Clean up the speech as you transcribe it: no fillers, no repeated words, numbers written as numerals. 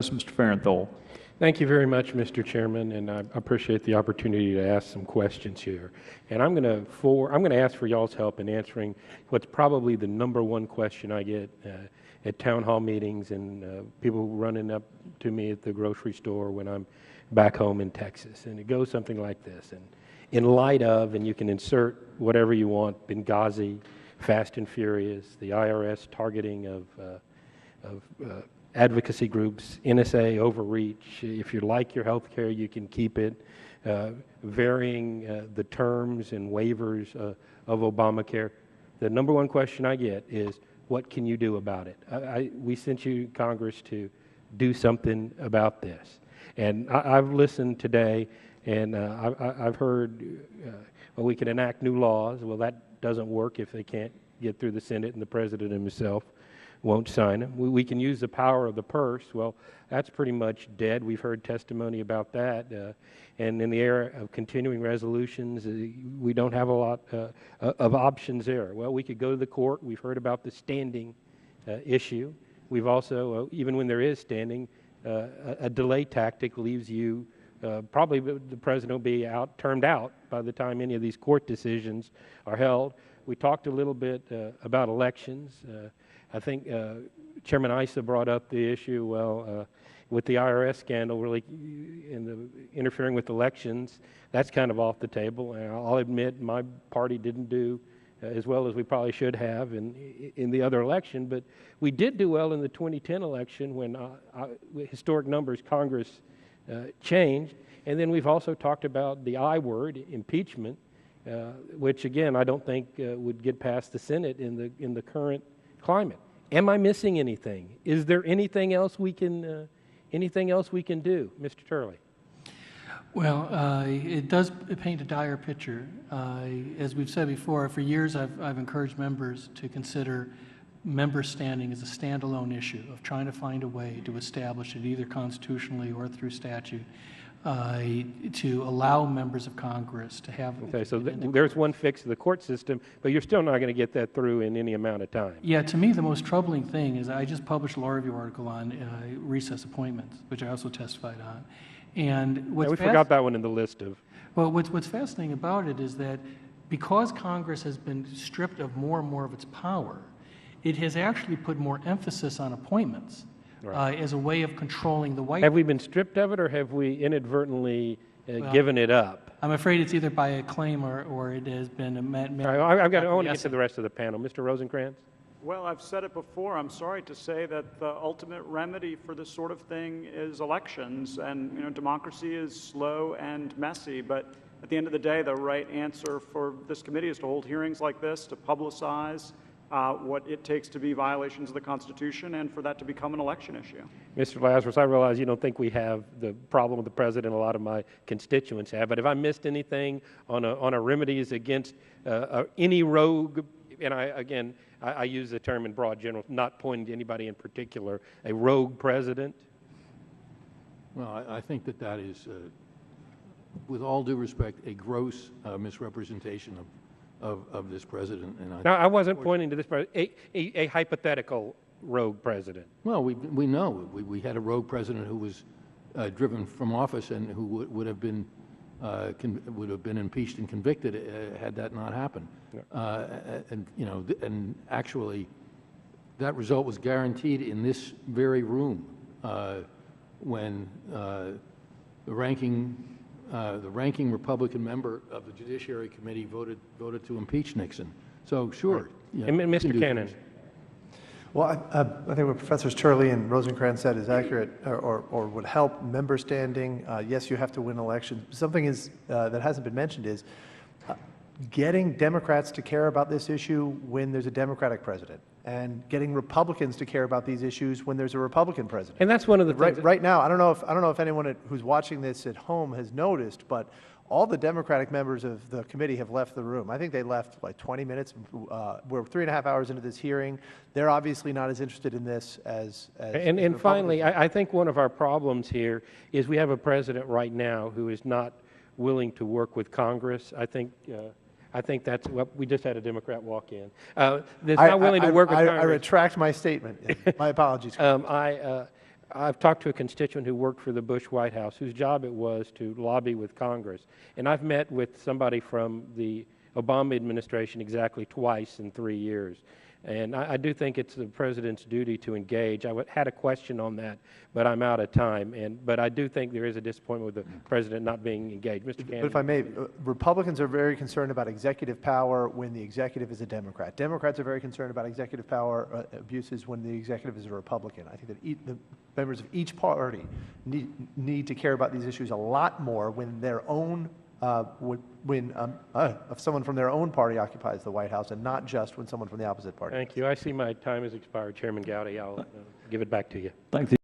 Mr. Farenthold. Thank you very much, Mr. Chairman, and I appreciate the opportunity to ask some questions here. And I'm going to ask for y'all's help in answering what's probably the number one question I get at town hall meetings and people running up to me at the grocery store when I'm back home in Texas. And it goes something like this. And in light of, and you can insert whatever you want, Benghazi, Fast and Furious, the IRS targeting of advocacy groups, NSA overreach. If you like your health care, you can keep it. Varying the terms and waivers of Obamacare. The number one question I get is, what can you do about it? We sent you, Congress, to do something about this. And I've listened today, and I've heard, well, we can enact new laws. Well, that doesn't work if they can't get through the Senate and the President himself won't sign them. We can use the power of the purse. Well, that's pretty much dead. We've heard testimony about that. And in the era of continuing resolutions, we don't have a lot of options there. Well, we could go to the court. We've heard about the standing issue. We've also, even when there is standing, a delay tactic leaves you, probably the president will be termed out by the time any of these court decisions are held. We talked a little bit about elections. I think Chairman Issa brought up the issue, well, with the IRS scandal really interfering with elections, that's kind of off the table. And I'll admit my party didn't do as well as we probably should have in the other election, but we did do well in the 2010 election when historic numbers Congress changed. And then we've also talked about the I word, impeachment, which again I don't think would get past the Senate in the current climate. Am I missing anything? Is there anything else we can do, Mr. Turley? Well, it does paint a dire picture. As we've said before, for years I've encouraged members to consider member standing as a standalone issue of trying to find a way to establish it either constitutionally or through statute to allow members of Congress to have... Okay, so there's one fix to the court system, but you're still not going to get that through in any amount of time. Yeah, to me the most troubling thing is I just published a law review article on recess appointments, which I also testified on. And we forgot that one in the list of... Well, what's fascinating about it is that because Congress has been stripped of more and more of its power, it has actually put more emphasis on appointments. Right. As a way of controlling the White House. Have we been stripped of it, or have we inadvertently given it up? I'm afraid it's either by a claim or it has been a... I want to get to the rest of the panel. Mr. Rosencrantz? Well, I've said it before. I'm sorry to say that the ultimate remedy for this sort of thing is elections. And, democracy is slow and messy. But at the end of the day, the right answer for this committee is to hold hearings like this, to publicize what it takes to be violations of the Constitution and for that to become an election issue. Mr. Lazarus, I realize you don't think we have the problem with the president a lot of my constituents have, but have I missed anything on a remedies against any rogue, and I use the term in broad general, not pointing to anybody in particular, a rogue president? Well, I think that is, with all due respect, a gross misrepresentation of this president. And I wasn't pointing to this president, a hypothetical rogue president. Well, we know. We had a rogue president who was driven from office and who would have been impeached and convicted had that not happened. Yeah. And actually, that result was guaranteed in this very room when the ranking Republican member of the Judiciary Committee voted to impeach Nixon. So, sure. Yeah, and Mr. Cannon. Well, I think what Professors Turley and Rosencrantz said is accurate, or would help member standing. Yes, you have to win elections. Something that hasn't been mentioned is getting Democrats to care about this issue when there's a Democratic president, and getting Republicans to care about these issues when there's a Republican president. And that's one of the things. Right now, I don't know if anyone who's watching this at home has noticed, but all the Democratic members of the committee have left the room. I think they left like 20 minutes. We're 3.5 hours into this hearing. They're obviously not as interested in this as And finally, I think one of our problems here is we have a president right now who is not willing to work with Congress. I think that's what we just had a Democrat walk in. That's not willing to work with Congress. I retract my statement. My apologies. I've talked to a constituent who worked for the Bush White House, whose job it was to lobby with Congress. And I've met with somebody from the Obama administration exactly twice in 3 years. And I do think it's the president's duty to engage. I had a question on that, but I'm out of time. But I do think there is a disappointment with the president not being engaged. Mr. Cannon. But if I may, Republicans are very concerned about executive power when the executive is a Democrat. Democrats are very concerned about executive power abuses when the executive is a Republican. I think that the members of each party need to care about these issues a lot more when their own if someone from their own party occupies the White House, and not just when someone from the opposite party. Thank you. I see my time has expired. Chairman Gowdy, I'll give it back to you. Thank you.